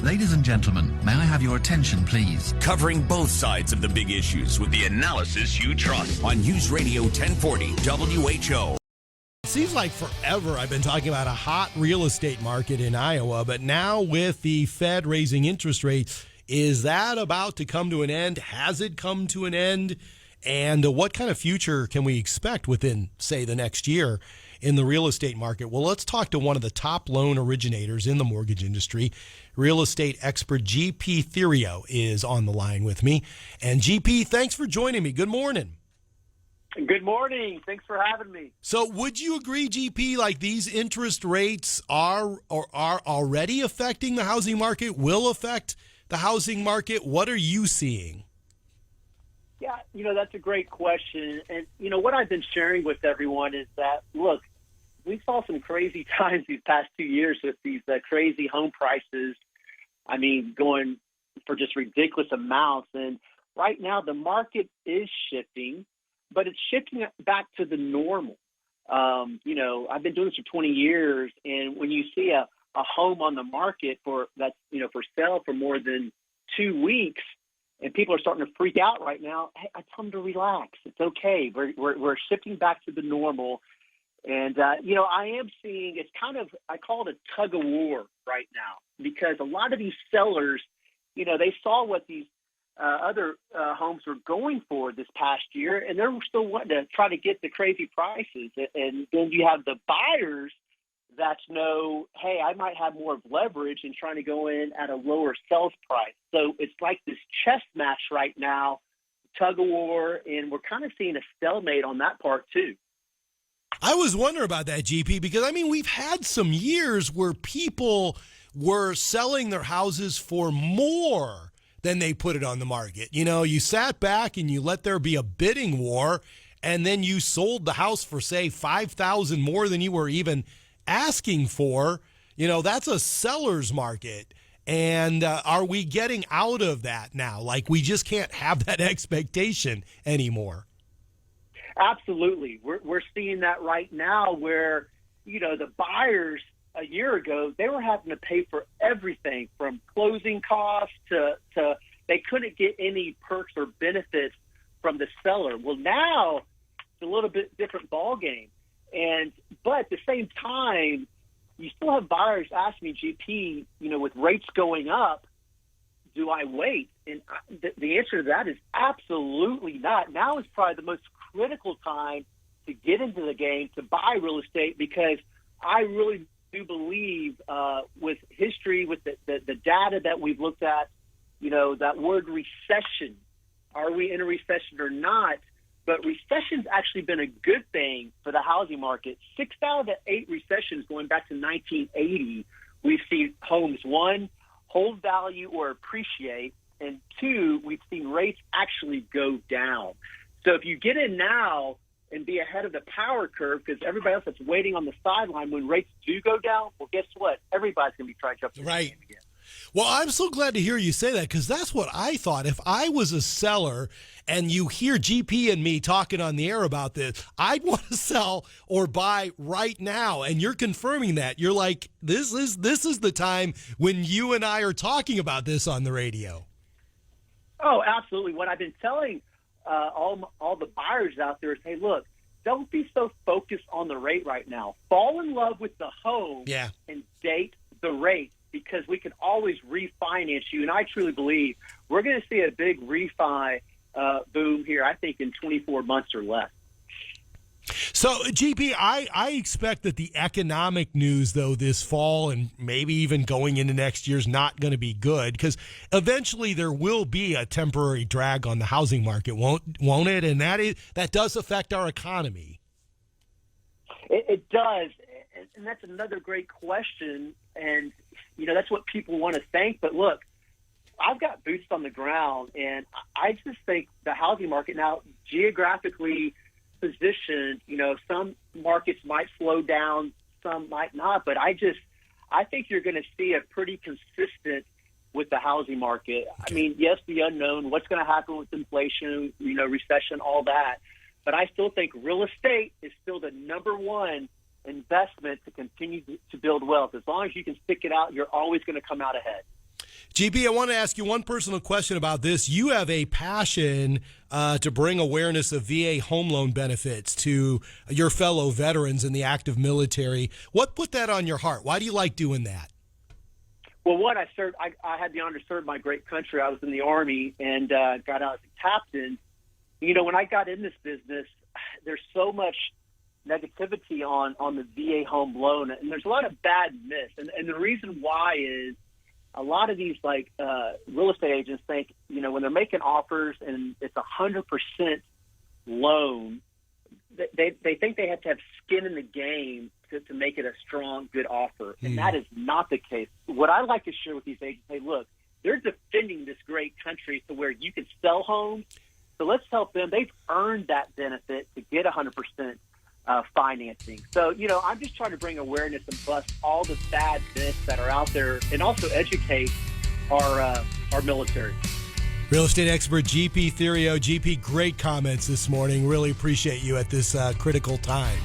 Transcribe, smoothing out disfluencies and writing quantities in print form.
Ladies and gentlemen, may I have your attention, please? Covering both sides of the big issues with the analysis you trust on News Radio 1040 WHO. It seems like forever I've been talking about a hot real estate market in Iowa, but now with the Fed raising interest rates, is that about to come to an end? Has it come to an end? And what kind of future can we expect within, say, the next year in the real estate market? Well, let's talk to one of the top loan originators in the mortgage industry. Real estate expert GP Theriot is on the line with me. And GP, thanks for joining me. Good morning. Good morning. Thanks for having me. So would you agree, GP, like these interest rates are already affecting the housing market, will affect the housing market? What are you seeing? Yeah, that's a great question. And, what I've been sharing with everyone is that, look, we saw some crazy times these past 2 years with these crazy home prices. I mean, going for just ridiculous amounts. And right now the market is shifting, but it's shifting back to the normal. I've been doing this for 20 years. And when you see a home on the market for sale for more than 2 weeks, and people are starting to freak out right now, hey, I tell them to relax. It's okay. We're shifting back to the normal. And, I am seeing it's kind of, I call it a tug of war right now, because a lot of these sellers, they saw what these other homes were going for this past year, and they're still wanting to try to get the crazy prices. And then you have the buyers that know, hey, I might have more of leverage in trying to go in at a lower sales price. So it's like this chess match right now, tug of war, and we're kind of seeing a stalemate on that part too. I was wondering about that, GP, because, we've had some years where people were selling their houses for more than they put it on the market. You sat back and you let there be a bidding war, and then you sold the house for, say, $5,000 more than you were even asking for. That's a seller's market. And are we getting out of that now? Like, we just can't have that expectation anymore. Absolutely. We're seeing that right now where, the buyers a year ago, they were having to pay for everything from closing costs to they couldn't get any perks or benefits from the seller. Well, now it's a little bit different ballgame. But at the same time, you still have buyers asking me, GP, with rates going up, do I wait? And the answer to that is absolutely not. Now is probably the most critical time to get into the game, to buy real estate, because I really do believe with history, with the data that we've looked at, that word recession, are we in a recession or not? But recession's actually been a good thing for the housing market. 6 out of the 8 recessions going back to 1980, we've seen homes, 1, hold value or appreciate, and 2, we've seen rates actually go down. So if you get in now and be ahead of the power curve, because everybody else that's waiting on the sideline, when rates do go down, well, guess what? Everybody's going to be trying to jump in right. again. Well, I'm so glad to hear you say that, because that's what I thought. If I was a seller and you hear GP and me talking on the air about this, I'd want to sell or buy right now. And you're confirming that. You're like, this is the time when you and I are talking about this on the radio. Oh, absolutely. What I've been telling all the buyers out there is, hey, look, don't be so focused on the rate right now. Fall in love with the home and date the rate, because we can always refinance you. And I truly believe we're going to see a big refi boom here, I think, in 24 months or less. So, GP, I expect that the economic news, though, this fall and maybe even going into next year is not going to be good, because eventually there will be a temporary drag on the housing market, won't it? And that does affect our economy. It does. And that's another great question. And, that's what people want to think. But look, I've got boots on the ground, and I just think the housing market now, geographically positioned, some markets might slow down, some might not. But I think you're going to see a pretty consistent with the housing market. I mean, yes, the unknown, what's going to happen with inflation, recession, all that. But I still think real estate is still the number one investment to continue to build wealth. As long as you can stick it out, you're always going to come out ahead. GP, I want to ask you one personal question about this. You have a passion to bring awareness of VA home loan benefits to your fellow veterans in the active military. What put that on your heart? Why do you like doing that? Well, I had the honor to serve my great country. I was in the Army and got out as a captain. You know, when I got in this business, there's so much negativity on the VA home loan, and there's a lot of bad myths. And the reason why is a lot of these real estate agents think, you know, when they're making offers and it's 100% loan, they think they have to have skin in the game to make it a strong, good offer. And that is not the case. What I like to share with these agents, hey, look, they're defending this great country to where you can sell homes. So let's help them. They've earned that benefit to get 100% financing. So, you know, I'm just trying to bring awareness and bust all the bad myths that are out there and also educate our military. Real estate expert GP Theriot. GP, great comments this morning. Really appreciate you at this critical time.